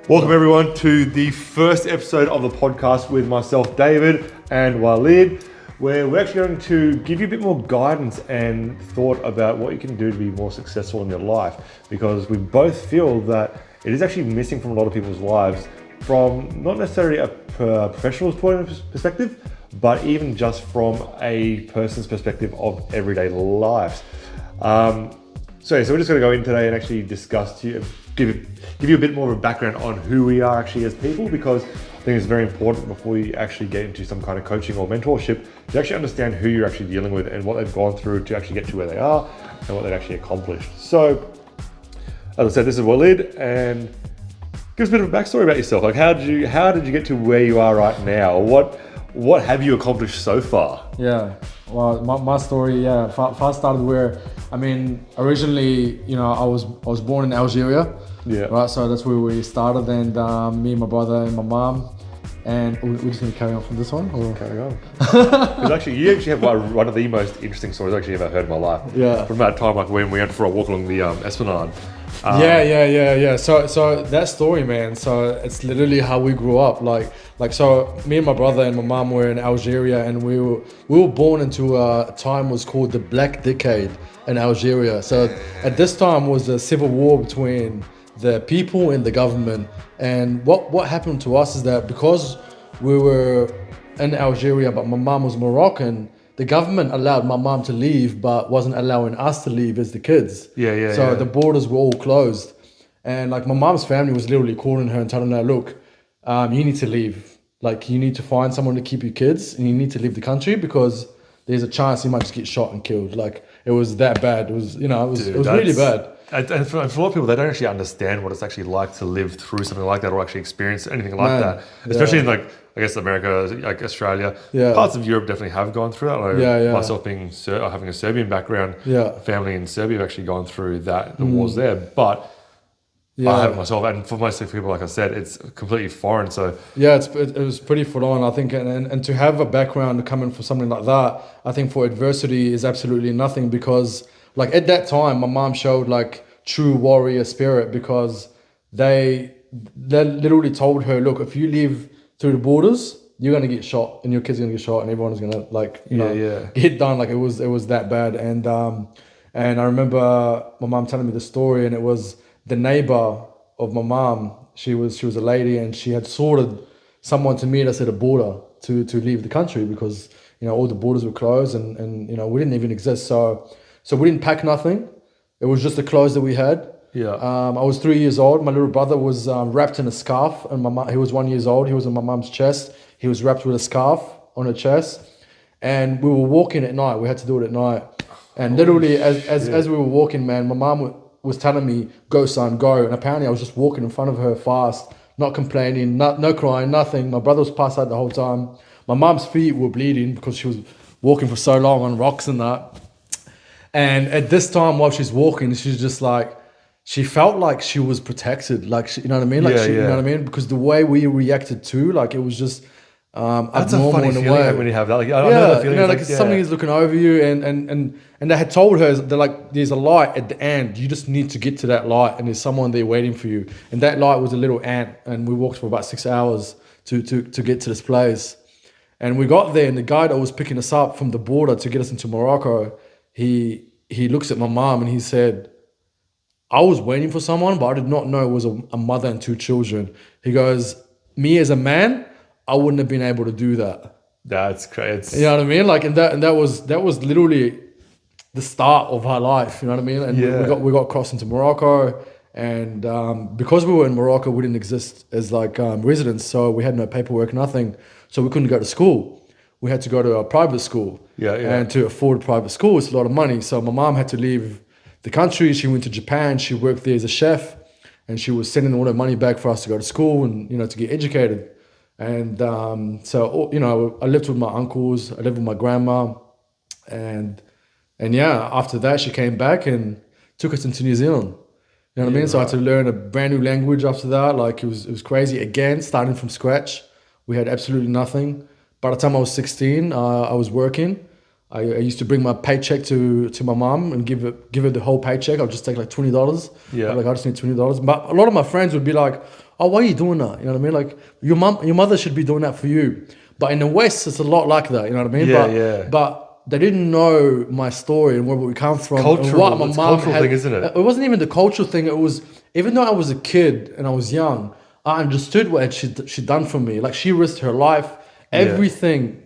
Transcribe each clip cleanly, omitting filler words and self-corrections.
Welcome everyone to the first episode of the podcast with myself, David, and Waliid, where we're actually going to give you a bit more guidance and thought about what you can do to be more successful in your life, because we both feel that it is actually missing from a lot of people's lives, from not necessarily a professional's point of perspective, but even just from a person's perspective of everyday lives. So we're just going to go in today and actually discuss to you, give you a bit more of a background on who we are actually as people, because I think it's very important before you actually get into some kind of coaching or mentorship to actually understand who you're actually dealing with and what they've gone through to actually get to where they are and what they've actually accomplished. So, as I said, this is Waliid, and give us a bit of a backstory about yourself. Like, how did you get to where you are right now? What have you accomplished so far? Yeah, well, my story, first started where, originally, I was born in Algeria. Yeah. Right, so that's where we started, and me and my brother and my mom, and we just need to carry on from this one. Or? Carry on. Because actually, you actually have one of the most interesting stories I've actually ever heard in my life. Yeah. From that time, like when we went for a walk along the Esplanade. Yeah. So that story, man. So it's literally how we grew up. So me and my brother and my mom were in Algeria, and we were born into a time was called the Black Decade in Algeria. So at this time was a civil war between the people and the government. And what happened to us is that because we were in Algeria, but my mom was Moroccan, the government allowed my mom to leave, but wasn't allowing us to leave as the kids. So the borders were all closed. And like my mom's family was literally calling her and telling her, look, you need to leave. Like you need to find someone to keep your kids, and you need to leave the country because there's a chance you might just get shot and killed. Like it was that bad. It was really bad. And for a lot of people, they don't actually understand what it's actually like to live through something like that or actually experience anything like that. Especially in like, I guess America, like Australia, parts of Europe definitely have gone through that. Like myself having a Serbian background, family in Serbia have actually gone through that, the wars there. But I haven't myself, and for most people, like I said, it's completely foreign. So it was pretty full on, I think, and to have a background coming from something like that, I think for adversity is absolutely nothing, because like at that time, my mom showed like true warrior spirit, because they literally told her, look, if you leave through the borders, you're gonna get shot, and your kid's gonna get shot, and everyone's gonna get done. Like it was that bad. And I remember my mom telling me the story, and it was the neighbor of my mom. She was a lady, and she had sorted someone to meet us at a border to leave the country, because all the borders were closed, and we didn't even exist. So we didn't pack nothing. It was just the clothes that we had. I was 3 years old. My little brother was wrapped in a scarf, and he was 1 year old. He was on my mom's chest. He was wrapped with a scarf on her chest, and we were walking at night. We had to do it at night, and literally as we were walking, man, my mom was telling me, "Go, son, go." And apparently, I was just walking in front of her fast, not complaining, no crying, nothing. My brother was passed out the whole time. My mom's feet were bleeding because she was walking for so long on rocks and that. And at this time, while she's walking, she's just like, she felt like she was protected, like you know what I mean, you know what I mean, because the way we reacted to, like it was just that's abnormal a funny in a feeling way. when you have that. Like, I know that feeling. Something is looking over you, and they had told her that like there's a light at the end. You just need to get to that light, and there's someone there waiting for you. And that light was a little ant, and we walked for about 6 hours to get to this place. And we got there, and the guy that was picking us up from the border to get us into Morocco, he looks at my mom and he said, I was waiting for someone, but I did not know it was a mother and 2 children. He goes, me as a man, I wouldn't have been able to do that. That's crazy. You know what I mean? Like, and that was literally the start of her life. You know what I mean? And we got crossed into Morocco, and because we were in Morocco, we didn't exist as like residents, so we had no paperwork, nothing. So we couldn't go to school. We had to go to a private school. And to afford a private school, it's a lot of money. So my mom had to leave the country. She went to Japan. She worked there as a chef, and she was sending all the money back for us to go to school and to get educated. And so I lived with my uncles. I lived with my grandma, and after that she came back and took us into New Zealand. You know what I mean? So I had to learn a brand new language after that. Like it was crazy again, starting from scratch. We had absolutely nothing. By the time I was 16, I was working. I used to bring my paycheck to my mom and give her the whole paycheck. I'll just take like $20. Yeah. Like I just need $20. But a lot of my friends would be like, oh, why are you doing that? You know what I mean? Like your mother should be doing that for you. But in the West, it's a lot like that. You know what I mean? But they didn't know my story and where we come from. Cultural, and what my it's mom cultural had. thing, isn't it? It wasn't even the cultural thing. It was, even though I was a kid and I was young, I understood what she'd done for me. Like, she risked her life, everything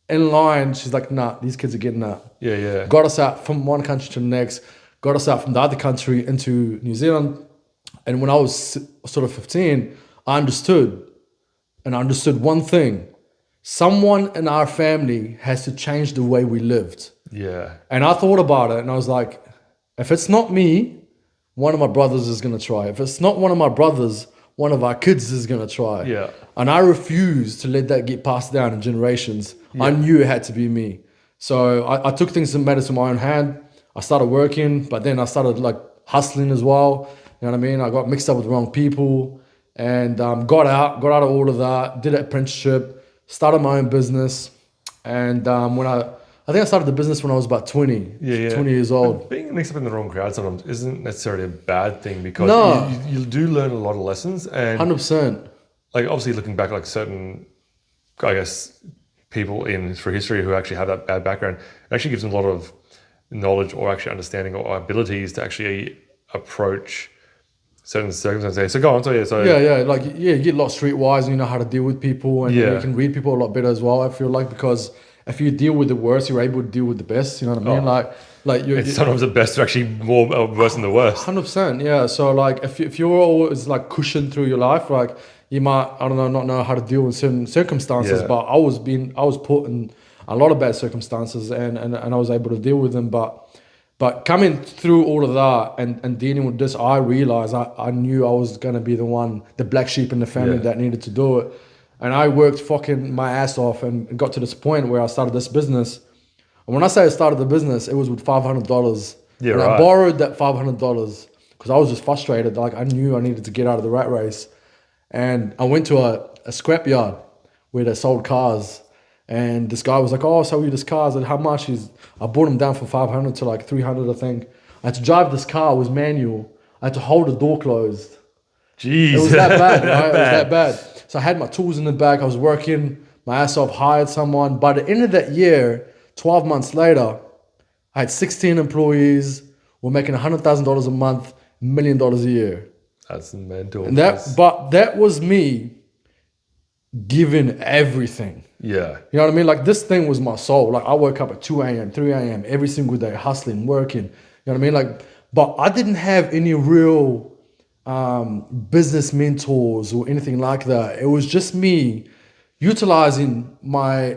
in line. She's like, nah, these kids are getting out. Yeah. Got us out from one country to the next, got us out from the other country into New Zealand. And when I was sort of 15, I understood. And I understood one thing. Someone in our family has to change the way we lived. Yeah. And I thought about it and I was like, if it's not me, one of my brothers is going to try. If it's not one of my brothers, one of our kids is going to try. Yeah. And I refused to let that get passed down in generations. Yeah. I knew it had to be me. So I took things and matters in my own hand. I started working, but then I started like hustling as well. You know what I mean? I got mixed up with the wrong people and got out of all of that, did an apprenticeship, started my own business. And when I think I started the business when I was about 20, 20 years old. But being mixed up in the wrong crowd sometimes isn't necessarily a bad thing, because you do learn a lot of lessons. And 100%. Like, obviously looking back, like certain, I guess, people through history who actually have that bad background, it actually gives them a lot of knowledge or actually understanding or abilities to actually approach certain circumstances. So go on. You get a lot streetwise and you know how to deal with people, and you can read people a lot better as well, I feel like, because if you deal with the worst, you're able to deal with the best. You know what I mean? It's sometimes the best are actually more worse than the worst. 100%. Yeah. So like, if you're always like cushioned through your life, like you might, I don't know, not know how to deal with certain circumstances. But I was put in a lot of bad circumstances, and I was able to deal with them. But coming through all of that and dealing with this, I realized I knew I was gonna be the black sheep in the family that needed to do it. And I worked fucking my ass off and got to this point where I started this business. And when I say I started the business, it was with $500. Yeah, and right. I borrowed that $500 because I was just frustrated. Like, I knew I needed to get out of the rat race. And I went to a scrapyard where they sold cars. And this guy was like, oh, I'll sell you this car. I said, how much? I bought him down from 500 to like 300, I think. I had to drive this car. It was manual. I had to hold the door closed. Jeez. It was that bad, right? It was that bad. So I had my tools in the back. I was working my ass off, hired someone. By the end of that year, 12 months later, I had 16 employees. We're making $100,000 a month, $1 million a year. That's mental. And that was me giving everything. Yeah. You know what I mean? Like, this thing was my soul. Like, I woke up at 2 a.m., 3 a.m. every single day, hustling, working. You know what I mean? Like, but I didn't have any real business mentors or anything like that. It was just me utilizing my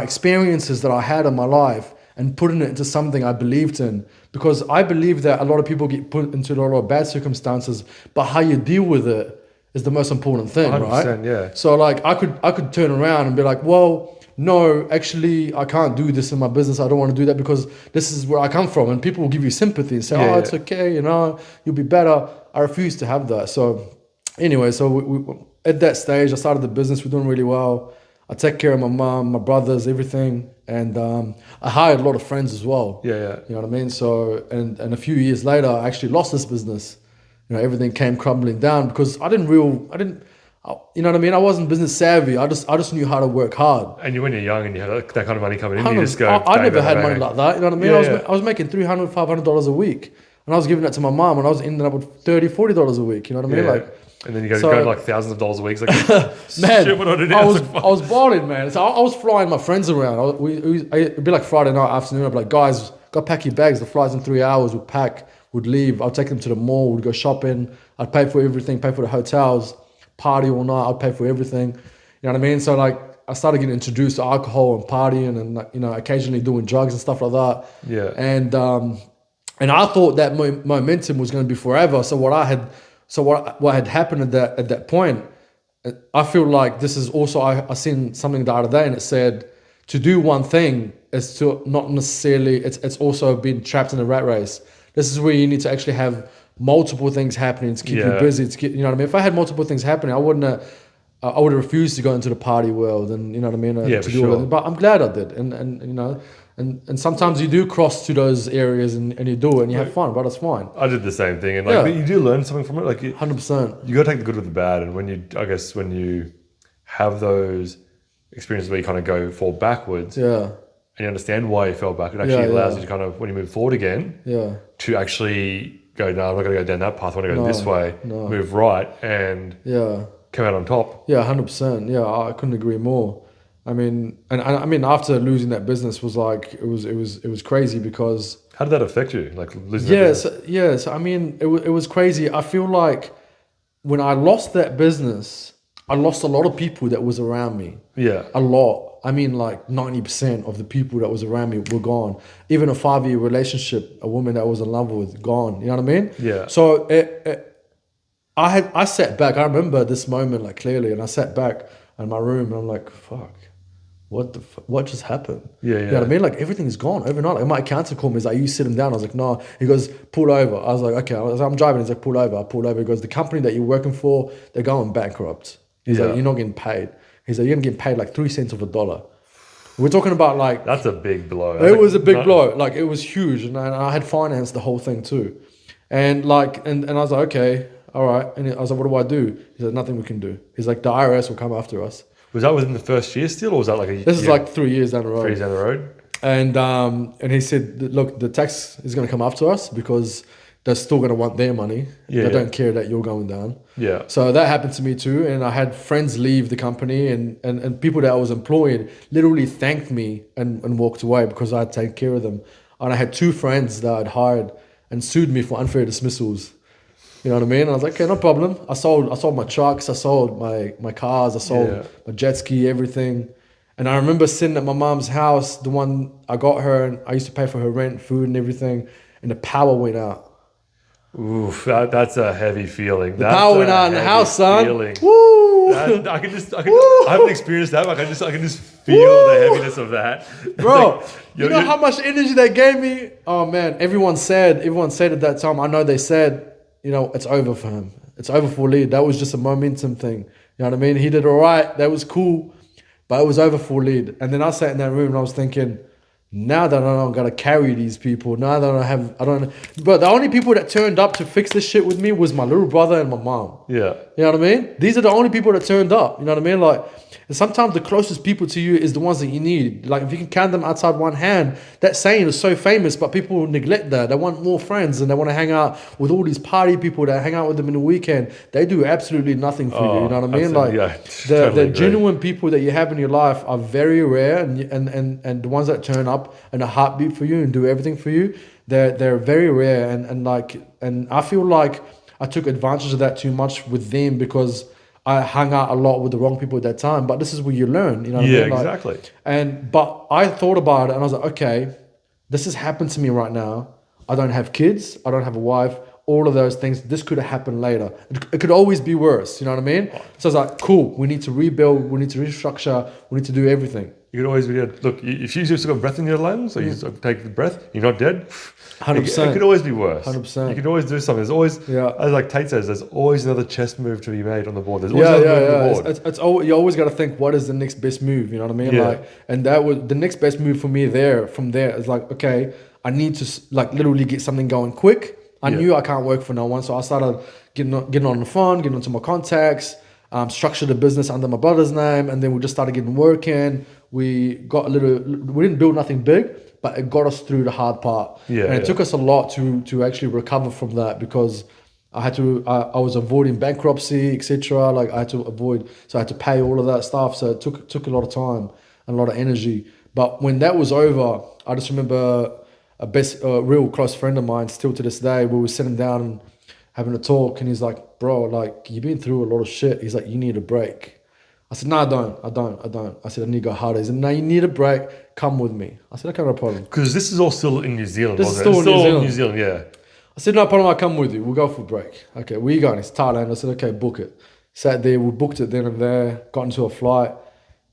experiences that I had in my life and putting it into something I believed in, because I believe that a lot of people get put into a lot of bad circumstances, but how you deal with it is the most important thing, right? Yeah. So like, I could turn around and be like, well, no, actually, I can't do this in my business. I don't want to do that because this is where I come from. And people will give you sympathy and say, it's okay, you know, you'll be better. I refuse to have that. So anyway, so we at that stage, I started the business. We're doing really well. I take care of my mom, my brothers, everything. And I hired a lot of friends as well. Yeah. You know what I mean? So, and a few years later, I actually lost this business. You know, everything came crumbling down because I didn't, you know what I mean? I wasn't business savvy. I just knew how to work hard. And when you're young and you have that kind of money coming in, you just go. I never had money like that. You know what I mean? I was making $300, $500 a week, and I was giving that to my mom, and I was ending up with $30, $40 a week. You know what I mean? Like, and then you go like thousands of dollars a week. It's like, man, shit, what do I do now? I was balling, man. So I was flying my friends around. It'd be like Friday night afternoon. I'd be like, guys, go pack your bags. The flight's in 3 hours. We'd pack. Would leave. I'd take them to the mall. We'd go shopping. I'd pay for everything. Pay for the hotels. Party all night. I'd pay for everything. You know what I mean? So like, I started getting introduced to alcohol and partying, and you know, occasionally doing drugs and stuff like that. Yeah. And I thought that momentum was going to be forever. So what had happened at that point, I feel like this is also, I seen something the other day, and it said to do one thing is to not necessarily. It's also being trapped in a rat race. This is where you need to actually have multiple things happening to keep you busy. You know what I mean? If I had multiple things happening, I would have refused to go into the party world, and you know what I mean. To do all of it. But I'm glad I did, and you know, And sometimes you do cross to those areas and you do it and you have fun, but it's fine. I did the same thing, and like, but you do learn something from it. Like, 100%. you got to take the good with the bad, and when you have those experiences where you kind of fall backwards, and you understand why you fell back, it actually allows you to kind of, when you move forward again, to actually go, no, I'm not going to go down that path. I want to go this way, move right, and come out on top. 100%. Yeah, I couldn't agree more. I mean, and I mean, after losing that business was like, it was crazy because. How did that affect you? Like losing that business? Yes. I mean, it was crazy. I feel like when I lost that business, I lost a lot of people that was around me. Yeah. A lot. I mean, like 90% of the people that was around me were gone. Even a 5-year relationship, a woman that I was in love with, gone. You know what I mean? Yeah. So I sat back. I remember this moment like clearly, and I sat back in my room and I'm like, fuck. What just happened? Yeah. You know what I mean? Like everything's gone overnight. Like my accountant called me. He's like, you sit him down. I was like, no. He goes, pull over. I was like, okay. I'm driving. He's like, pull over. I pulled over. He goes, the company that you're working for, they're going bankrupt. He's like, you're not getting paid. He's like, you're gonna get paid like 3 cents of a dollar. We're talking about like, that's a big blow. It was a big blow. Like it was huge, and I had financed the whole thing too. And like, and I was like, okay, all right. And I was like, what do I do? He said, nothing we can do. He's like, the IRS will come after us. Was that within the first year still, or was that like a year? This is like 3 years down the road. 3 years down the road. And he said, look, the tax is going to come after us because they're still going to want their money. They don't care that you're going down. Yeah. So that happened to me too. And I had friends leave the company and people that I was employing literally thanked me and walked away because I had taken care of them. And I had 2 friends that I'd hired and sued me for unfair dismissals. You know what I mean? And I was like, okay, no problem. I sold my trucks, I sold my cars, I sold my jet ski, everything. And I remember sitting at my mom's house, the one I got her, and I used to pay for her rent, food and everything, and the power went out. Oof, that's a heavy feeling. The power went out in the house, son. Feeling. Woo! I haven't experienced that, but I can just feel the heaviness of that. Bro, like, you know how much energy they gave me? Oh man, everyone said at that time, I know they said, you know, it's over for him. It's over for Waliid. That was just a momentum thing. You know what I mean? He did all right. That was cool. But it was over for Waliid. And then I sat in that room and I was thinking, now that I don't got to carry these people, now that but the only people that turned up to fix this shit with me was my little brother and my mom. Yeah. You know what I mean? These are the only people that turned up. You know what I mean? Like, and sometimes the closest people to you is the ones that you need. Like, if you can count them outside one hand, that saying is so famous, but people neglect that. They want more friends and they want to hang out with all these party people that hang out with them in the weekend. They do absolutely nothing for you. You know what I mean? Like, the genuine people that you have in your life are very rare, and the ones that turn up and a heartbeat for you and do everything for you, they're very rare. And I feel like I took advantage of that too much with them because I hung out a lot with the wrong people at that time. But this is where you learn, you know what I mean? Like, exactly. But I thought about it and I was like, okay, this has happened to me right now. I don't have kids. I don't have a wife. All of those things. This could have happened later. It could always be worse. You know what I mean? So I was like, cool. We need to rebuild. We need to restructure. We need to do everything. You could always be dead. Look, if you just got breath in your lungs, or you just take the breath, you're not dead. 100%. It could always be worse. 100%. You can always do something. There's always, as like Tate says, there's always another chess move to be made on the board. There's always another move on the board. It's you always got to think, what is the next best move? You know what I mean? Yeah. Like, and that was the next best move for me. From there, is like, okay, I need to like literally get something going quick. I knew I can't work for no one, so I started getting on the phone, getting onto my contacts, structured a business under my brother's name, and then we just started getting working. We didn't build nothing big, but it got us through the hard part. And it took us a lot to actually recover from that because I was avoiding bankruptcy, etc. Like I had to pay all of that stuff. So it took a lot of time and a lot of energy. But when that was over, I just remember a real close friend of mine still to this day, we were sitting down and having a talk, and he's like, bro, like you've been through a lot of shit. He's like, you need a break. I said, no, I don't. I said, I need to go harder. He said, no, you need a break. Come with me. I said, okay, no problem. Because this is all still in New Zealand, This wasn't is it? still in It's New Zealand, yeah. I said, no problem, I'll come with you. We'll go for a break. Okay, where you going? It's Thailand. I said, okay, book it. Sat there, we booked it then and there, got into a flight,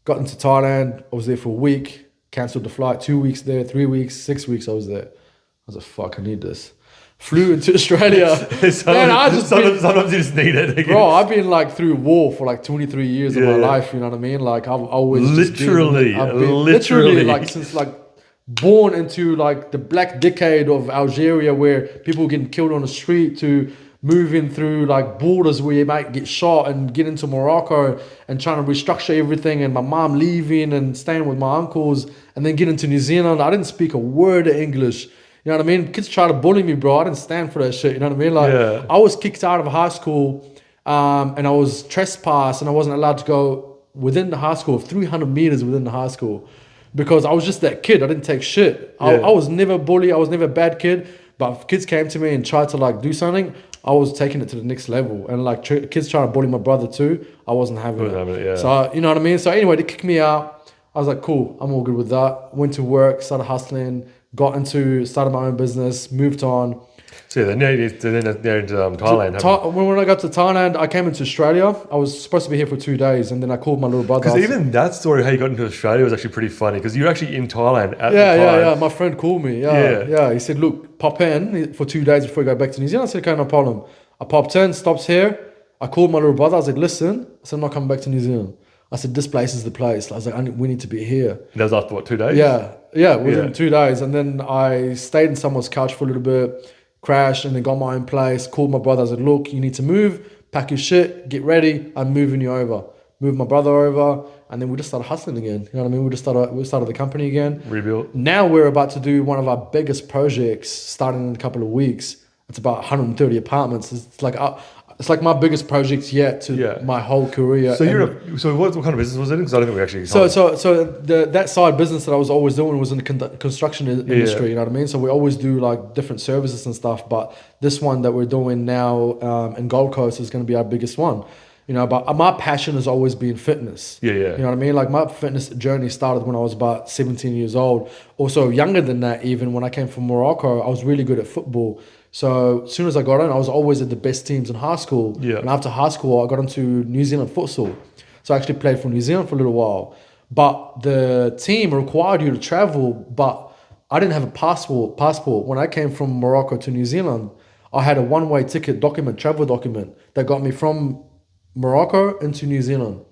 got into Thailand. I was there for a week, cancelled the flight, 2 weeks there, 3 weeks, 6 weeks I was there. I was like, fuck, I need this. Flew into Australia. Sometimes you just need it. Bro, I've been like through war for like 23 years of my life, you know what I mean? Like I've always literally like since like born into like the black decade of Algeria where people were getting killed on the street to moving through like borders where you might get shot and get into Morocco and trying to restructure everything, and my mom leaving and staying with my uncles, and then get into New Zealand. I didn't speak a word of English. You know what I mean? Kids try to bully me, bro. I didn't stand for that shit. You know what I mean? Like, Yeah. I was kicked out of high school, and I was trespassed, and I wasn't allowed to go within the high school, 300 meters within the high school, because I was just that kid. I didn't take shit. I was never a bully. I was never a bad kid. But if kids came to me and tried to like do something, I was taking it to the next level. And like kids trying to bully my brother too, I wasn't having it. Yeah. So, you know what I mean? So anyway, they kicked me out. I was like, cool, I'm all good with that. Went to work, started hustling, started my own business, moved on. So yeah, they're into Thailand. When I got to Thailand, I came into Australia. I was supposed to be here for 2 days, and then I called my little brother. Because even that story, how you got into Australia, was actually pretty funny. Because you were actually in Thailand at the time. Yeah. My friend called me. Yeah. He said, look, pop in for 2 days before you go back to New Zealand. I said, okay, no problem. I popped in, stops here. I called my little brother. I was like, listen, I said, I'm not coming back to New Zealand. I said, this place is the place. I was like, we need to be here. And that was after what, 2 days? Within 2 days. And then I stayed in someone's couch for a little bit, crashed, and then got my own place. Called my brother. I said, look, you need to move, pack your shit, get ready. I'm moving you over. Moved my brother over, and then we just started hustling again. You know what I mean? We started the company again. Rebuilt. Now we're about to do one of our biggest projects starting in a couple of weeks. It's about 130 apartments. It's like my biggest project yet to my whole career. So what kind of business was it in? Because I don't think we actually. That side business that I was always doing was in the construction industry. You know what I mean? So we always do like different services and stuff. But this one that we're doing now in Gold Coast is going to be our biggest one. You know, but my passion has always been fitness. Yeah. You know what I mean? Like my fitness journey started when I was about 17 years old. Also younger than that, even when I came from Morocco, I was really good at football. So as soon as I got in, I was always at the best teams in high school. Yeah. And after high school, I got into New Zealand futsal. So I actually played for New Zealand for a little while. But the team required you to travel, but I didn't have a passport. When I came from Morocco to New Zealand, I had a one-way ticket travel document that got me from Morocco into New Zealand.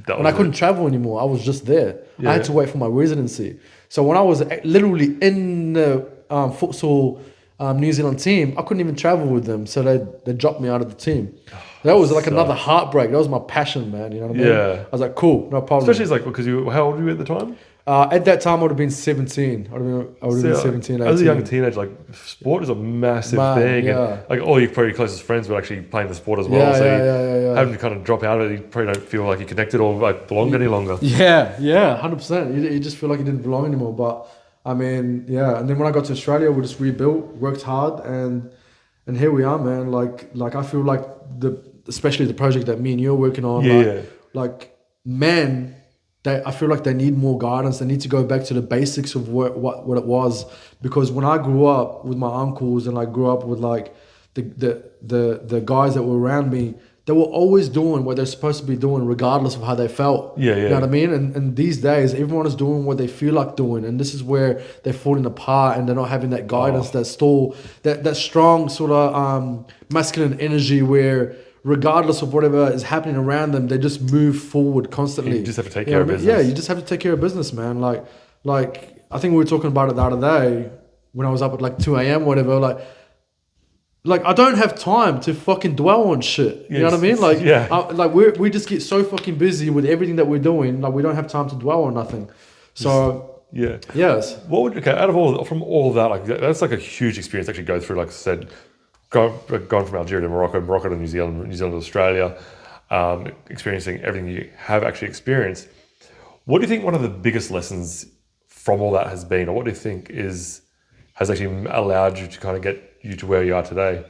And I couldn't travel anymore. I was just there. I had to wait for my residency. So when I was literally in the futsal New Zealand team, I couldn't even travel with them. So they dropped me out of the team. That was like another heartbreak. That was my passion, man. You know what I mean? Yeah. I was like, cool, no problem. Especially like because how old were you at the time? At that time, I would have been 17. I would have been 17, 18. As a young teenager, like sport is a massive thing. Yeah. And like all your probably closest friends were actually playing the sport as well. Having to kind of drop out of it, you probably don't feel like you're connected or like belong any longer. Yeah, 100%. You just feel like you didn't belong anymore. But I mean, yeah. And then when I got to Australia, we just rebuilt, worked hard, and here we are, man. Like I feel like especially the project that me and you're working on. I feel like they need more guidance. They need to go back to the basics of what it was. Because when I grew up with my uncles and I grew up with like the guys that were around me, they were always doing what they're supposed to be doing regardless of how they felt. Yeah. You know what I mean? And these days, everyone is doing what they feel like doing. And this is where they're falling apart and they're not having that guidance, that strong sort of masculine energy where regardless of whatever is happening around them, they just move forward constantly. You just have to take care of business. Yeah, you just have to take care of business, man. Like I think we were talking about it the other day when I was up at like 2 a.m. whatever. Like I don't have time to fucking dwell on shit. You know what I mean? Like we just get so fucking busy with everything that we're doing. Like we don't have time to dwell on nothing. So yes. Out of from all of that, like that's like a huge experience to actually go through. Like I said, gone from Algeria to Morocco to New Zealand, New Zealand to Australia, experiencing everything you have actually experienced. What do you think one of the biggest lessons from all that has been, or what do you think has actually allowed you to kind of get you to where you are today?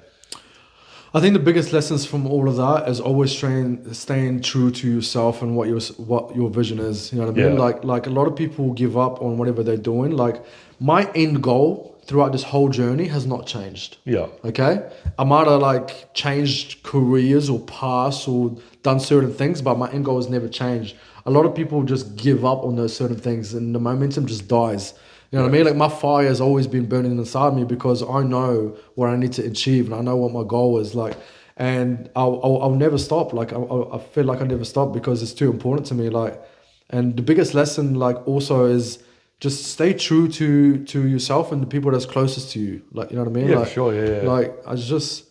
I think the biggest lessons from all of that is always staying true to yourself and what your vision is. You know what I mean? Like a lot of people give up on whatever they're doing. Like my end goal throughout this whole journey has not changed. Yeah. Okay? I might have like changed careers or paths or done certain things, but my end goal has never changed. A lot of people just give up on those certain things and the momentum just dies. You know what I mean? Like my fire has always been burning inside me because I know what I need to achieve and I know what my goal is. Like, and I'll never stop. Like I feel like I never stop because it's too important to me. Like, and the biggest lesson like also is just stay true to yourself and the people that's closest to you. Like, you know what I mean? Yeah, like, for sure. Yeah. Like, I just,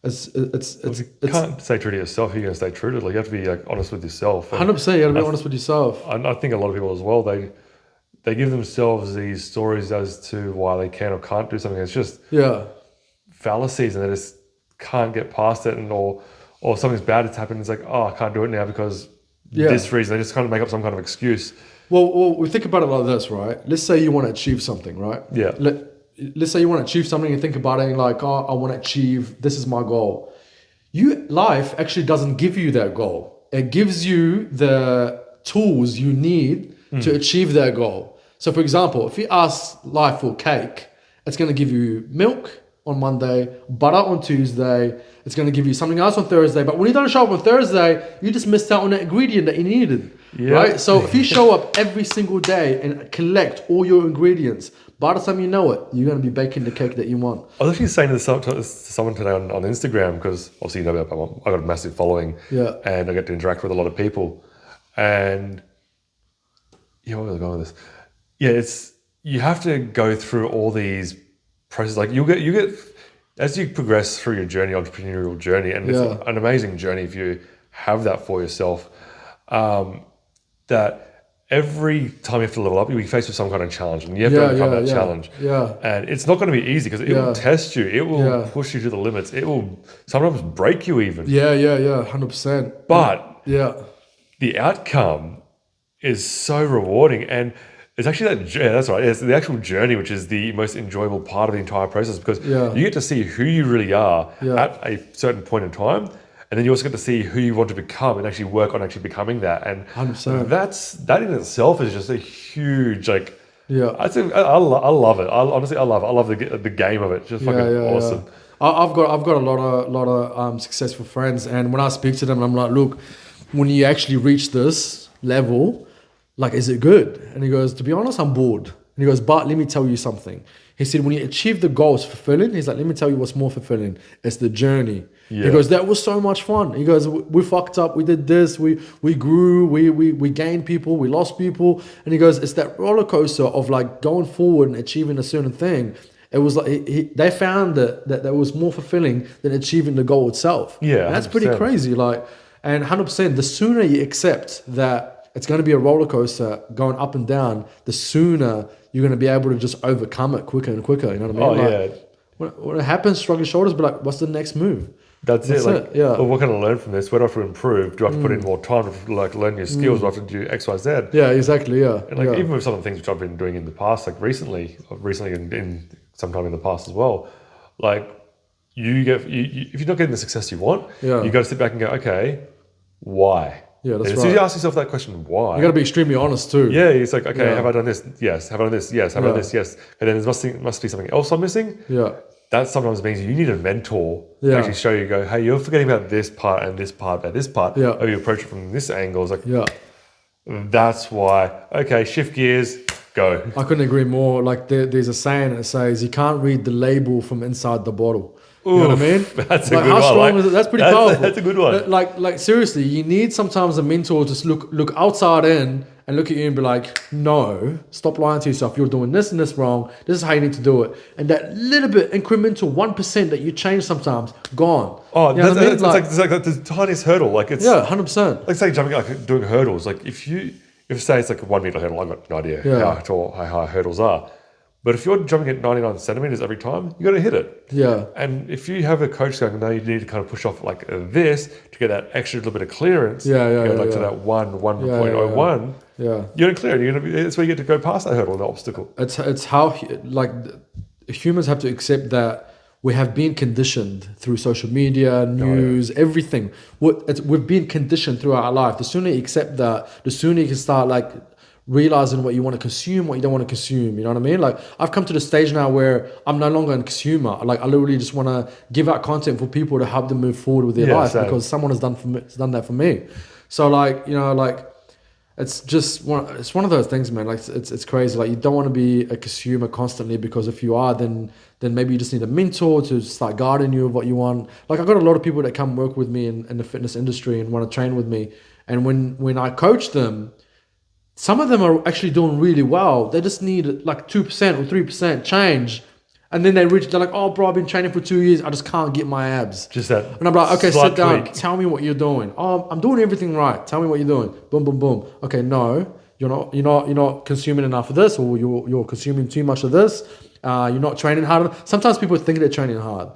it's You can't stay true to yourself. You're going to stay true to it. Like, you have to be like honest with yourself. And 100%. You gotta be honest with yourself. I think a lot of people as well, they give themselves these stories as to why they can or can't do something. It's just Yeah. fallacies, and they just can't get past it, and or something's bad has happened. It's like, oh, I can't do it now because this reason. They just kind of make up some kind of excuse. Well, we think about it like this, right? Let's say you want to achieve something, right? Yeah. Let's say you want to achieve something and think about it and like, oh, I want to achieve, this is my goal. Life actually doesn't give you that goal. It gives you the tools you need to achieve that goal. So for example, if you ask life for cake, it's going to give you milk on Monday, butter on Tuesday. It's going to give you something else on Thursday. But when you don't show up on Thursday, you just missed out on the ingredient that you needed, right? So if you show up every single day and collect all your ingredients, by the time you know it, you're going to be baking the cake that you want. I was actually saying to someone today on Instagram, because obviously, you know, I got a massive following, and I get to interact with a lot of people, and where was I going with this? Yeah, you have to go through all these processes. Like you get as you progress through your journey, entrepreneurial journey, and it's an amazing journey if you have that for yourself. That every time you have to level up, you'll be faced with some kind of challenge, and you have to overcome that challenge. And it's not going to be easy because it will test you. It will push you to the limits. It will sometimes break you even. 100%. But the outcome is so rewarding, and it's actually that's right. It's the actual journey which is the most enjoyable part of the entire process, because you get to see who you really are at a certain point in time. And then you also get to see who you want to become and actually work on actually becoming that. And 100%. That in itself is just a huge, like, I love it. I love it. I love the game of it. Just fucking awesome. I've got a lot of successful friends, and when I speak to them, I'm like, look, when you actually reach this level, like, is it good? And he goes, to be honest, I'm bored. And he goes, but let me tell you something. He said, when you achieve the goal, it's fulfilling. He's like, let me tell you what's more fulfilling. It's the journey. He goes, that was so much fun. He goes, we fucked up. We did this. We grew. We gained people. We lost people. And he goes, it's that roller coaster of like going forward and achieving a certain thing. It was like they found that was more fulfilling than achieving the goal itself. Yeah, and that's pretty crazy. Like, and 100%, the sooner you accept that it's going to be a roller coaster going up and down, the sooner you're going to be able to just overcome it quicker and quicker. You know what I mean? When it happens, shrug your shoulders, but like, what's the next move? That's it. Like, well, what can I learn from this? Where do I have to improve? Do I have to put in more time to like learn new skills? Do I have to do X, Y, Z? Yeah, exactly. Yeah. And like even with some of the things which I've been doing in the past, like recently in sometime in the past as well, like if you're not getting the success you want, you got to sit back and go, okay, why? Yeah, that's right. right. So you ask yourself that question, why? You got to be extremely honest too. Yeah, it's like, okay, have I done this? Yes. Have I done this? Yes. Have I done this? Yes. And then there must be something else I'm missing. Yeah. That sometimes means you need a mentor to actually show you, go, hey, you're forgetting about this part and this part about this part. Yeah. Or you approach it from this angle. It's like, that's why. Okay, shift gears, go. I couldn't agree more. Like there's a saying that says you can't read the label from inside the bottle. You know what I mean? That's a like, good how one. strong is it? That's pretty powerful. That's a good one. Like seriously, you need sometimes a mentor to just look outside in and look at you and be like, no, stop lying to yourself. You're doing this and this wrong. This is how you need to do it. And that little bit incremental 1% that you change sometimes, gone. Oh, you know it's like the tiniest hurdle. Like it's 100%. Like say jumping, like doing hurdles. Like if say it's like a 1 meter hurdle, I've got no idea how high hurdles are. But if you're jumping at 99 centimeters every time, you got to hit it. Yeah. And if you have a coach going, no, you need to kind of push off like this to get that extra little bit of clearance. To that 1.01. Yeah. You're going to clear it. It's where you get to go past that hurdle, the obstacle. It's how like humans have to accept that we have been conditioned through social media, news, everything. We've been conditioned throughout our life. The sooner you accept that, the sooner you can start like realizing what you want to consume, what you don't want to consume. You know what I mean? Like I've come to the stage now where I'm no longer a consumer. Like I literally just want to give out content for people to help them move forward with their life because someone has done that for me. So like, you know, like it's just it's one of those things, man. Like it's crazy. Like you don't want to be a consumer constantly, because if you are, then maybe you just need a mentor to start guiding you of what you want. Like I've got a lot of people that come work with me in the fitness industry and want to train with me. And when I coach them, some of them are actually doing really well. They just need like 2% or 3% change. And then they're like, oh, bro, I've been training for 2 years. I just can't get my abs. Just that. And I'm like, okay, sit down. Tweak. Tell me what you're doing. Oh, I'm doing everything right. Tell me what you're doing. Boom, boom, boom. Okay, no, you're not consuming enough of this, or you're consuming too much of this. You're not training hard. Sometimes people think they're training hard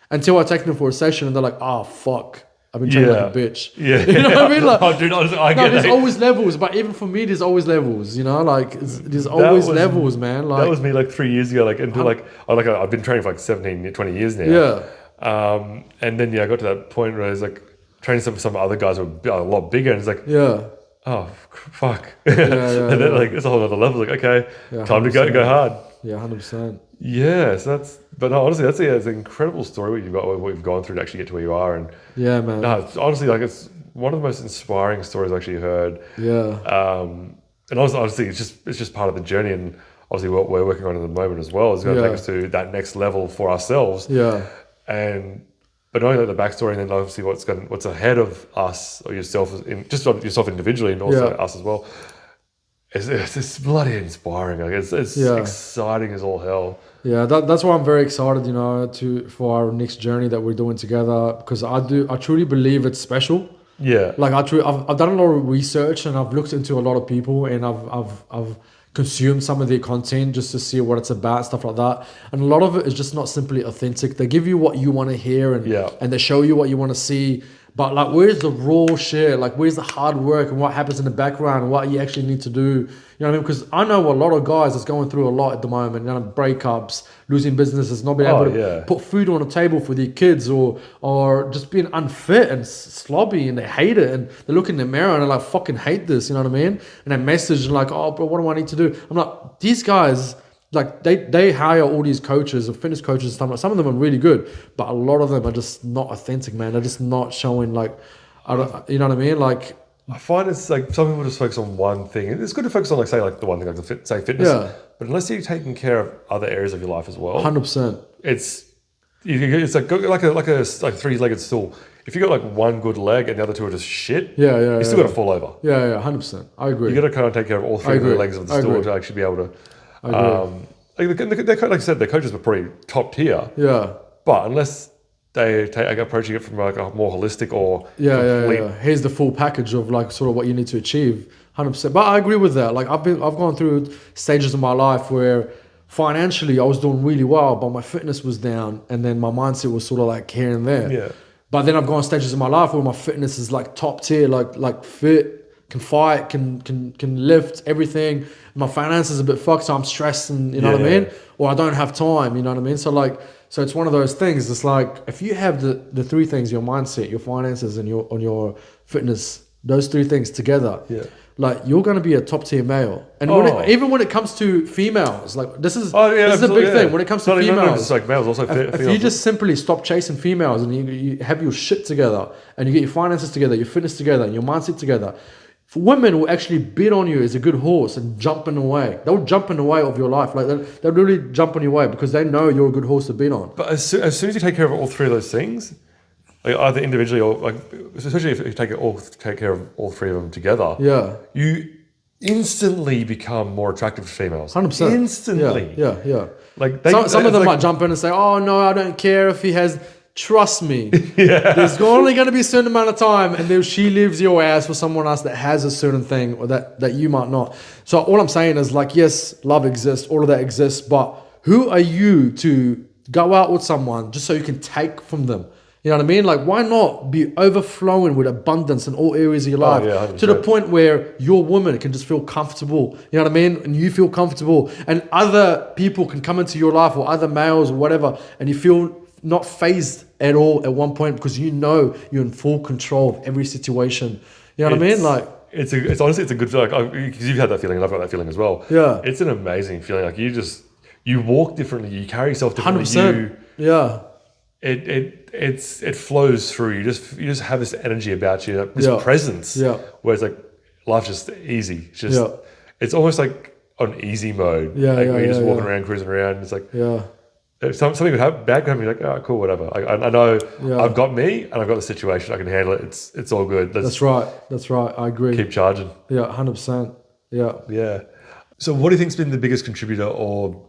until I take them for a session and they're like, oh, fuck. I've been training like a bitch. Yeah. You know what I mean? Like, oh, dude, honestly, I no, get there's it. always levels, but even for me, there's always levels. You know, like there's always levels, man. Like that was me like 3 years ago. Like until I've been training for like 17, 20 years now. yeah, And then I got to that point where I was like training some other guys who were a lot bigger, and it's like, yeah, oh fuck, and then like it's a whole other level. Like okay, time to go hard. yeah, 100%. Yeah, so honestly, that's an incredible story what you've gone through to actually get to where you are, and Yeah, man. no, it's honestly like it's one of the most inspiring stories I've actually heard. Yeah, And honestly, it's just part of the journey, and obviously what we're working on at the moment as well is going to take us to that next level for ourselves. yeah, But not only the backstory, and then obviously what's ahead of us or yourself yourself individually, and also us as well. It's bloody inspiring. Like it's exciting as all hell. yeah. That's why I'm very excited, you know, for our next journey that we're doing together, because I truly believe it's special. Yeah. Like I've done a lot of research, and I've looked into a lot of people, and I've consumed some of their content just to see what it's about, stuff like that. And a lot of it is just not simply authentic. They give you what you want to hear, and they show you what you want to see. But like, where's the raw shit? Like, where's the hard work and what happens in the background and what you actually need to do? You know what I mean? Because I know a lot of guys that's going through a lot at the moment, you know, breakups, losing businesses, not being able to put food on the table for their kids, or just being unfit and slobby, and they hate it, and they look in the mirror and they're like, fucking hate this, you know what I mean? And they message like, oh, bro, what do I need to do? I'm like, these guys, like they hire all these coaches or fitness coaches and stuff. Like, some of them are really good, but a lot of them are just not authentic, man. They're just not showing like, you know what I mean? Like, I find it's like some people just focus on one thing. It's good to focus on like the one thing, like fitness. Yeah. But unless you're taking care of other areas of your life as well, 100%. it's like three-legged stool. If you got like one good leg and the other two are just shit, you still got to fall over. Yeah, 100%. I agree. You got to kind of take care of all three of the legs of the stool to actually be able to. Like I said, the coaches were pretty top tier. Yeah. But unless they approaching it from like a more holistic or Here's the full package of like sort of what you need to achieve. 100%. But I agree with that. Like I've gone through stages of my life where financially I was doing really well, but my fitness was down, and then my mindset was sort of like here and there. Yeah. But then I've gone stages of my life where my fitness is like top tier, like fit, can fight, can lift everything. My finances are a bit fucked, so I'm stressed, and you know what I mean? Or I don't have time, you know what I mean? So it's one of those things. It's like if you have the three things, your mindset, your finances, and your fitness, those three things together, like you're going to be a top tier male. And even when it comes to females, like this is a big thing. When it comes to females, not just like males, also if you just simply stop chasing females and you have your shit together, and you get your finances together, your fitness together, and your mindset together, women will actually bid on you as a good horse and jumping away. They'll jump in the way of your life. Like they'll really jump on your way because they know you're a good horse to bid on. But as soon as you take care of all three of those things, like either individually or like, especially if you take care of all three of them together, you instantly become more attractive to females. 100%. Instantly. Yeah. Like some of them might jump in and say, "Oh no, I don't care if he has." Trust me, there's only going to be a certain amount of time, and then she leaves your ass for someone else that has a certain thing, or that you might not. So all I'm saying is, like, yes, love exists, all of that exists, but who are you to go out with someone just so you can take from them? You know what I mean? Like, why not be overflowing with abundance in all areas of your life to the point where your woman can just feel comfortable, you know what I mean? And you feel comfortable, and other people can come into your life, or other males or whatever, and you feel not phased at all at one point because you know you're in full control of every situation. You know what I mean? Like it's honestly a good feeling, because you've had that feeling and I've got that feeling as well. Yeah, it's an amazing feeling. Like you walk differently, you carry yourself differently. 100%. It flows through. You just have this energy about you, this presence. Where it's like life's just easy. It's just it's almost like on easy mode. Where you're just walking around, cruising around. And it's like if something would happen, bad could happen, you're like, oh, cool, whatever. I know I've got me and I've got the situation. I can handle it. It's all good. That's right. I agree. Keep charging. Yeah, 100%. Yeah. Yeah. So what do you think's been the biggest contributor or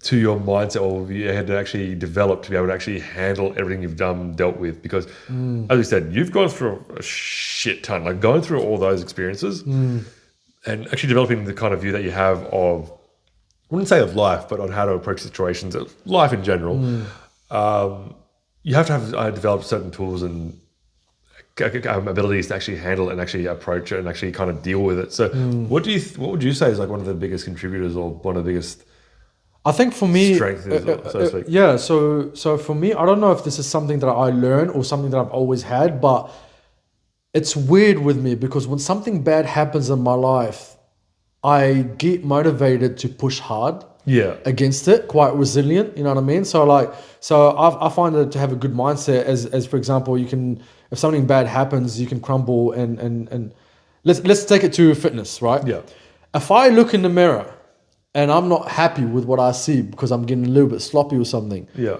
to your mindset, or you had to actually develop to be able to actually handle everything you've dealt with? Because as you said, you've gone through a shit ton, like going through all those experiences and actually developing the kind of view that you have of, I wouldn't say of life, but on how to approach situations, of life in general. You have to have developed certain tools and abilities to actually handle it and actually approach it and actually kind of deal with it. So what would you say is like one of the biggest contributors or one of the biggest I think for me, strengths, so to speak? yeah. So for me, I don't know if this is something that I learned or something that I've always had, but it's weird with me because when something bad happens in my life, I get motivated to push hard Yeah. against it, quite resilient, you know what I mean? So I find that to have a good mindset as for example, you can, if something bad happens, you can crumble and let's take it to fitness, right? Yeah. If I look in the mirror and I'm not happy with what I see because I'm getting a little bit sloppy or something, Yeah.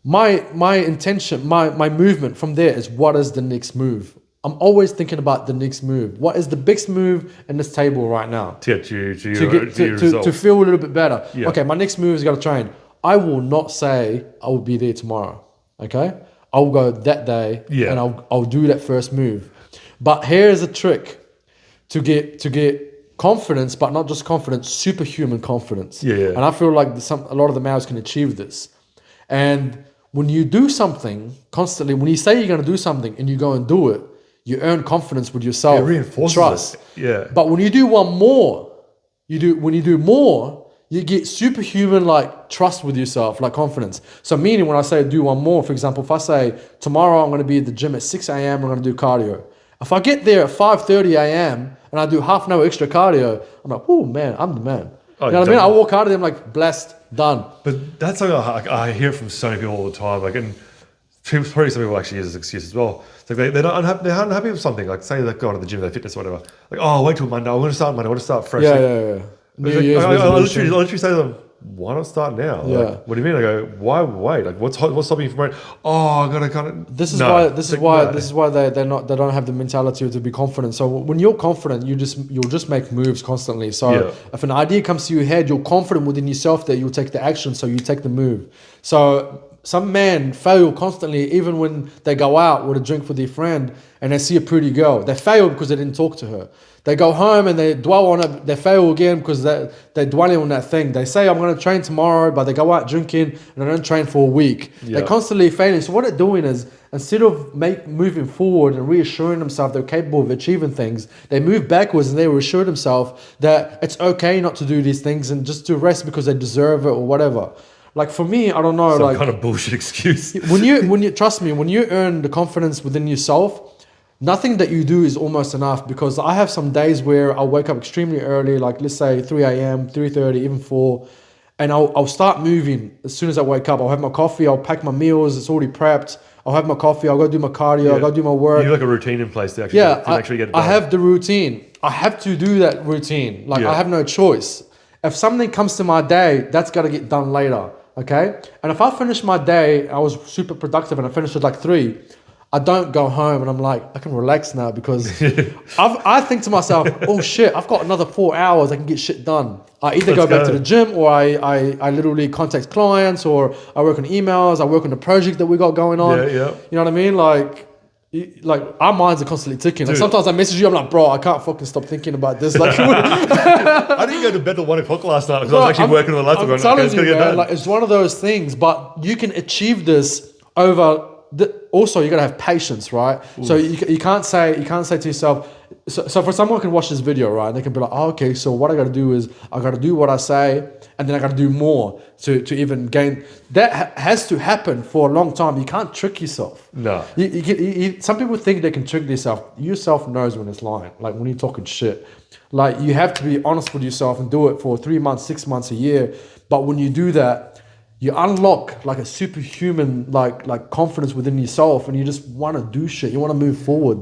my intention, my movement from there is what is the next move? I'm always thinking about the next move. What is the biggest move in this table right now? To get you to To your, get to your to result. feel a little bit better. Yeah. Okay, my next move is got to train. I will not say I will be there tomorrow. Okay, I will go that day Yeah. and I'll do that first move. But here's a trick to get confidence, but not just confidence, superhuman confidence. Yeah. And I feel like a lot of the males can achieve this. And when you do something constantly, when you say you're going to do something and you go and do it, you earn confidence with yourself. It reinforces trust. it. Yeah. But when you do one more, when you do more, you get superhuman like trust with yourself, like confidence. So meaning when I say do one more, for example, if I say tomorrow I'm going to be at the gym at 6 a.m. I'm going to do cardio. If I get there at 5:30 a.m. and I do half an hour extra cardio, I'm like, oh man, I'm the man. Oh, you know what I mean? I walk out of there, I'm like, blessed, done. But that's something I hear from so many people all the time. Like, and probably some people actually use this excuse as well. It's like they're not unhappy. They're unhappy with something. Like, say they've gone to the gym, their fitness, or whatever. Like, oh, wait till Monday. I want to start Monday. I want to start fresh. Yeah, Like, yeah. New Like, Year's I resolution. literally say to them, why not start now? Yeah. Like, what do you mean? I go, why wait? Like, what's stopping you from waiting? Oh, I gotta kind of. This is why they don't have the mentality to be confident. So when you're confident, you'll just make moves constantly. So if an idea comes to your head, you're confident within yourself that you'll take the action. So you take the move. So some men fail constantly, even when they go out with a drink with their friend and they see a pretty girl. They fail because they didn't talk to her. They go home and they dwell on it. They fail again because they're dwelling on that thing. They say, I'm going to train tomorrow, but they go out drinking and they don't train for a week. Yeah. They're constantly failing. So what they're doing is, instead of moving forward and reassuring themselves they're capable of achieving things, they move backwards and they reassure themselves that it's okay not to do these things and just to rest because they deserve it or whatever. Like for me, I don't know. Some like kind of bullshit excuse. when you trust me, when you earn the confidence within yourself, nothing that you do is almost enough. Because I have some days where I'll wake up extremely early, like let's say 3 a.m., 3:30, even 4, and I'll start moving as soon as I wake up. I'll have my coffee, I'll pack my meals, it's already prepped. I'll have my coffee, I'll go do my cardio, I'll go do my work. You have like a routine in place to actually, actually get it done. I have the routine. I have to do that routine. Like I have no choice. If something comes to my day, that's got to get done later. Okay? And if I finish my day, I was super productive and I finished at like 3, I don't go home and I'm like, I can relax now because I think to myself, oh shit, I've got another 4 hours, I can get shit done. I either go back to the gym or I literally contact clients or I work on emails, I work on the project that we got going on. Yeah. You know what I mean? Like our minds are constantly ticking. Like sometimes I message you, I'm like, bro, I can't fucking stop thinking about this. Like, I didn't go to bed till 1 o'clock last night because I was actually working on the laptop. I'm telling you, man, like it's one of those things. But you can achieve this over. Also, you gotta have patience, right? Oof. So you can't say to yourself. So for someone can watch this video, right? And they can be like, oh, okay. So what I gotta do is I gotta do what I say, and then I gotta do more to even gain. That has to happen for a long time. You can't trick yourself. No. Some people think they can trick themselves. Yourself knows when it's lying. Like when you're talking shit. Like you have to be honest with yourself and do it for 3 months, 6 months, a year. But when you do that, you unlock like a superhuman like confidence within yourself, and you just want to do shit. You want to move forward.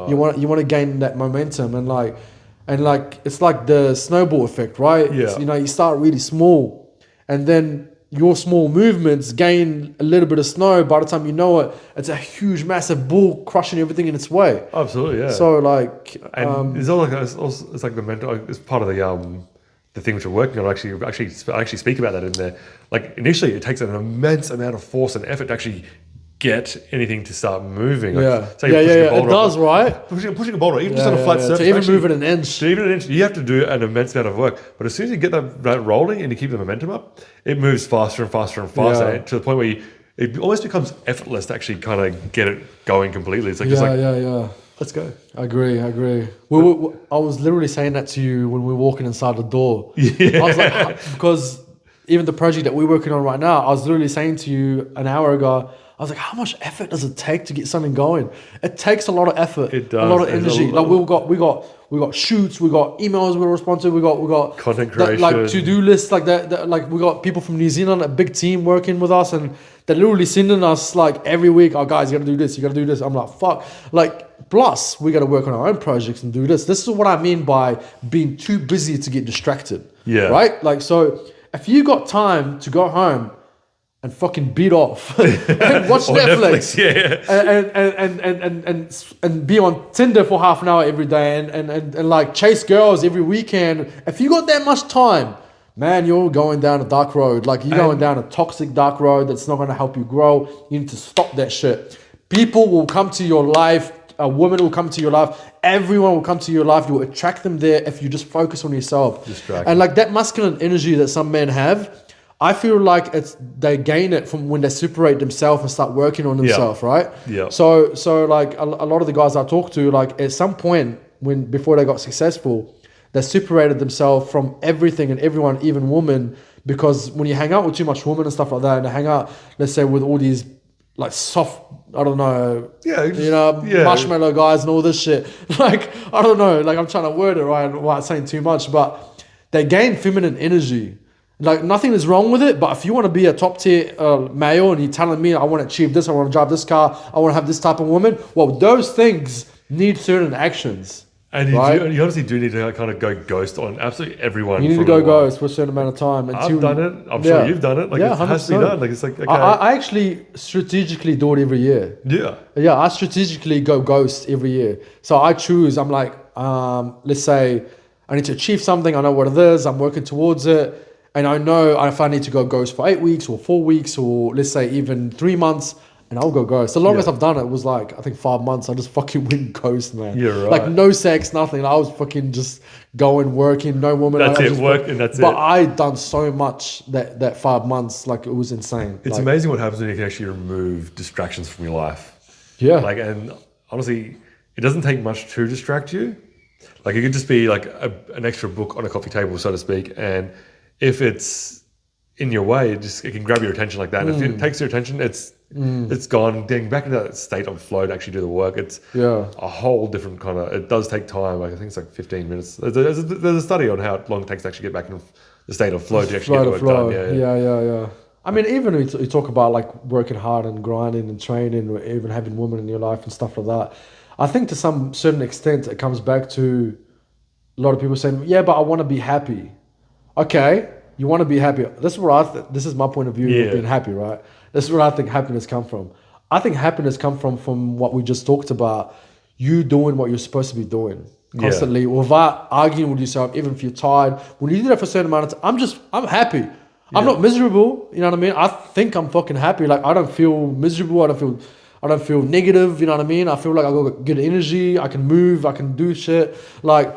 You want to gain that momentum, and like it's like the snowball effect, right? Yeah. You start really small, and then your small movements gain a little bit of snow. By the time you know it, it's a huge, massive bull crushing everything in its way. Absolutely, yeah. So like, And it's all like it's like the mental. It's part of the thing which we're working on. I actually speak about that in there. Like initially, it takes an immense amount of force and effort to actually get anything to start moving. Like, say you're pushing a It boulder does, right? Pushing a boulder, even just on a flat surface. To even actually, move it an inch. to even an inch, you have to do an immense amount of work. But as soon as you get that rolling and you keep the momentum up, it moves faster and faster and faster to the point where it almost becomes effortless to actually kind of get it going completely. It's like let's go. I agree. I was literally saying that to you when we were walking inside the door. Yeah. I was like, because even the project that we're working on right now, I was literally saying to you an hour ago, I was like, how much effort does it take to get something going? It takes a lot of effort. It does. A lot of energy. Like we got shoots, we got emails we respond to, we got content creation, like to-do lists like that. Like we got people from New Zealand, a big team working with us, and they're literally sending us like every week, oh guys, you gotta do this, you gotta do this. I'm like, fuck. Like, plus we gotta work on our own projects and do this. This is what I mean by being too busy to get distracted. Yeah. Right? Like, so if you got time to go home and fucking beat off and watch Netflix, and be on Tinder for half an hour every day and like chase girls every weekend. If you got that much time, man, you're going down a dark road. Like you're going down a toxic dark road that's not going to help you grow. You need to stop that shit. People will come to your life. A woman will come to your life. Everyone will come to your life. You will attract them there if you just focus on yourself. And like that masculine energy that some men have, I feel like they gain it from when they separate themselves and start working on themselves, right? Yeah. So like a lot of the guys I talk to, like at some point before they got successful, they separated themselves from everything and everyone, even women, because when you hang out with too much women and stuff like that, and they hang out, let's say, with all these like soft, I don't know, marshmallow guys and all this shit. Like, I don't know, like I'm trying to word it right without saying too much, but they gain feminine energy. Like nothing is wrong with it, but if you want to be a top tier male and you're telling me I want to achieve this, I want to drive this car, I want to have this type of woman, well, those things need certain actions. And you honestly do need to kind of go ghost on absolutely everyone. You need to go ghost for a certain amount of time. I've done it. I'm sure you've done it. Like it has to be done. Like it's like okay. I actually strategically do it every year. Yeah, I strategically go ghost every year. So I choose. I'm like, let's say I need to achieve something. I know what it is. I'm working towards it. And I know if I need to go ghost for 8 weeks or 4 weeks or let's say even 3 months, and I'll go ghost. The longest I've done it was like, I think 5 months. I just fucking went ghost, man. Yeah, right. Like no sex, nothing. I was fucking just going, working, no woman. That's it, work and that's it. But I done so much that 5 months, like it was insane. It's amazing what happens when you can actually remove distractions from your life. Yeah. Like, and honestly, it doesn't take much to distract you. Like it could just be like an extra book on a coffee table, so to speak, and if it's in your way, it can grab your attention like that. And if it takes your attention, it's gone. Getting back into that state of flow to actually do the work, it's a whole different kind of. It does take time. Like I think it's like 15 minutes. There's a study on how long it takes to actually get back in the state of flow to actually get the work done. Yeah. I mean, even you talk about like working hard and grinding and training, or even having women in your life and stuff like that. I think to some certain extent, it comes back to a lot of people saying, "Yeah, but I want to be happy." Okay, you want to be happy. This is where this is my point of view of being happy, right? This is where I think happiness comes from. I think happiness comes from what we just talked about. You doing what you're supposed to be doing constantly, without arguing with yourself, even if you're tired. When you do that for a certain amount of time, I'm happy. Yeah. I'm not miserable. You know what I mean? I think I'm fucking happy. Like I don't feel miserable. I don't feel negative. You know what I mean? I feel like I got good energy. I can move. I can do shit. Like.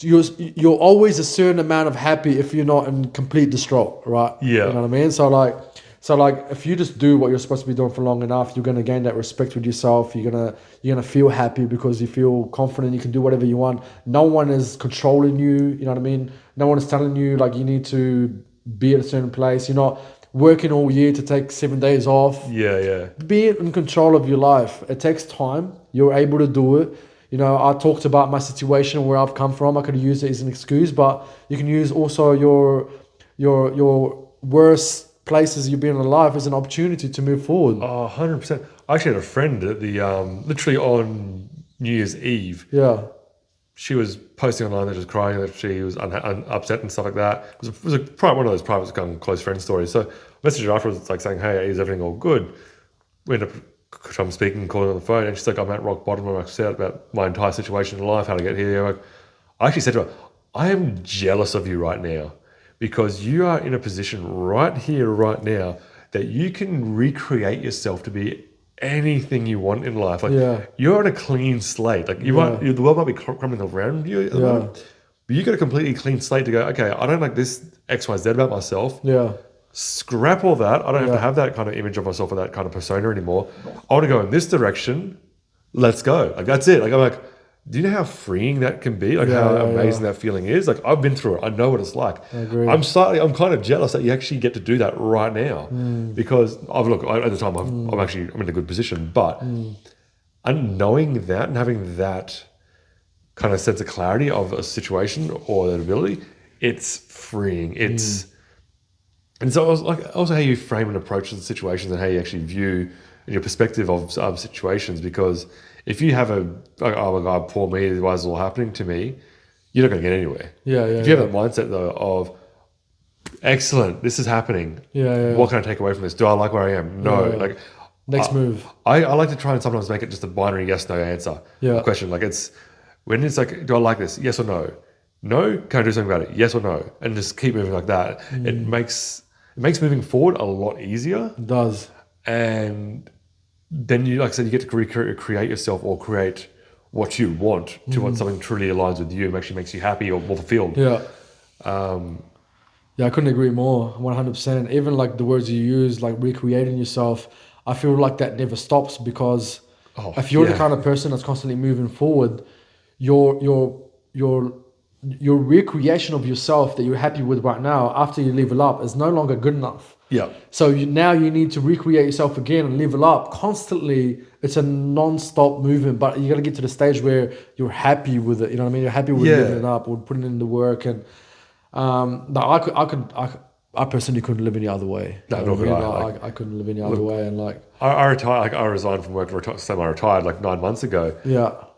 You're always a certain amount of happy if you're not in complete distraught, right? Yeah. You know what I mean? So like if you just do what you're supposed to be doing for long enough, you're gonna gain that respect with yourself. You're gonna feel happy because you feel confident. You can do whatever you want. No one is controlling you. You know what I mean? No one is telling you like you need to be at a certain place. You're not working all year to take 7 days off. Yeah. Be in control of your life. It takes time. You're able to do it. You know, I talked about my situation where I've come from. I could use it as an excuse, but you can use also your worst places you've been in life as an opportunity to move forward. Oh, 100%. I actually had a friend at the literally on New Year's Eve. Yeah. she was posting online that she was crying, that she was upset and stuff like that. It was probably one of those private, close friend stories. So I messaged her afterwards, like saying, "Hey, is everything all good?" We ended up speaking, calling on the phone, and she's like, "I'm at rock bottom. I'm upset about my entire situation in life, how to get here." Like, I actually said to her, "I am jealous of you right now because you are in a position right here, right now, that you can recreate yourself to be anything you want in life. Like you're on a clean slate. Like the world might be crumbling around you at the moment, but you got a completely clean slate to go, okay, I don't like this X, Y, Z about myself. Scrap all that. I don't have to have that kind of image of myself or that kind of persona anymore. I want to go in this direction. Let's go. Like that's it. Like I'm like, do you know how freeing that can be? Like how amazing that feeling is? Like I've been through it. I know what it's like. I agree. I'm kind of jealous that you actually get to do that right now because at the time I'm in a good position, but and knowing that and having that kind of sense of clarity of a situation or that ability, it's freeing. It's and so I was like also how you frame and approach the situations and how you actually view your perspective of situations, because if you have oh my God, poor me, why is it all happening to me? You're not going to get anywhere. If you have that mindset though of, excellent, this is happening. What can I take away from this? Do I like where I am? No. Like next move. I like to try and sometimes make it just a binary yes, no answer. Question. Like when it's like, do I like this? Yes or no? No? Can I do something about it? Yes or no? And just keep moving like that. It makes moving forward a lot easier. It does. And then you, like I said, you get to create yourself or create what you want to what something truly aligns with you and actually makes you happy or more fulfilled. I couldn't agree more. 100%. Even like the words you use, like recreating yourself, I feel like that never stops, because if you're the kind of person that's constantly moving forward, your recreation of yourself that you're happy with right now after you level up is no longer good enough. So now you need to recreate yourself again and level up constantly. It's a non-stop movement, but you got to get to the stage where you're happy with it. You know what I mean? You're happy with leveling up or putting in the work. And I personally couldn't live any other way. I couldn't live any other way. And like I retired. Like I resigned from work. I retired like 9 months ago.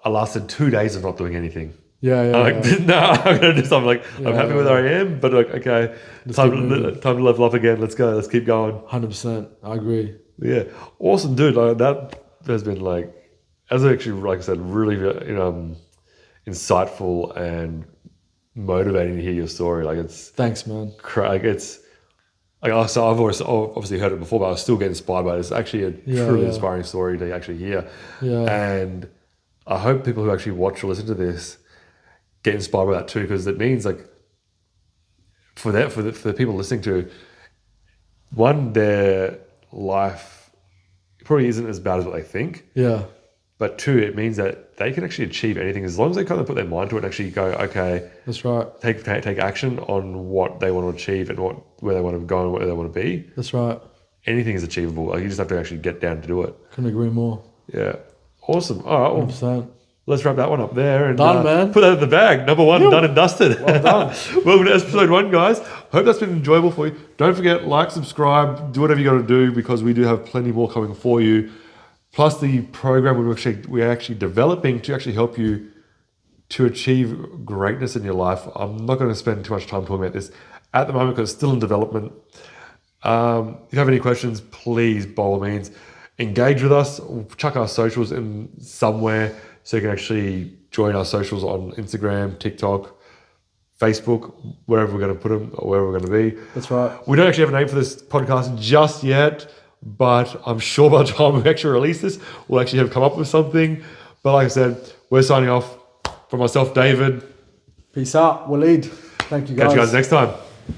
I lasted 2 days of not doing anything. I'm gonna do something. Like I'm happy with where I am, but like okay, time to level up again. Let's go. Let's keep going. 100%. I agree. Yeah, awesome, dude. Like that has been like, as actually like I said, really insightful and motivating to hear your story. Like it's thanks, man. Like it's like so I've obviously heard it before, but I still get inspired by it. It's actually a truly inspiring story to actually hear. And I hope people who actually watch or listen to this get inspired by that too, because it means like for the people listening to, one, their life probably isn't as bad as what they think. But two, it means that they can actually achieve anything as long as they kind of put their mind to it and actually go, okay, that's right. Take action on what they want to achieve and where they want to go and where they want to be. That's right. Anything is achievable. Like you just have to actually get down to do it. Couldn't agree more. Yeah. Awesome. All right. Well, 100%. Let's wrap that one up there and done, man. Put that in the bag. Number one, done and dusted. Well done. Welcome to episode 1, guys. Hope that's been enjoyable for you. Don't forget, like, subscribe, do whatever you got to do, because we do have plenty more coming for you. Plus the program we're actually developing to actually help you to achieve greatness in your life. I'm not going to spend too much time talking about this at the moment because it's still in development. If you have any questions, please, by all means, engage with us. Chuck our socials in somewhere so you can actually join our socials on Instagram, TikTok, Facebook, wherever we're going to put them or wherever we're going to be. That's right. We don't actually have a name for this podcast just yet, but I'm sure by the time we actually release this, we'll actually have come up with something. But like I said, we're signing off. From myself, David. Peace out. Waliid. Thank you, guys. Catch you guys next time.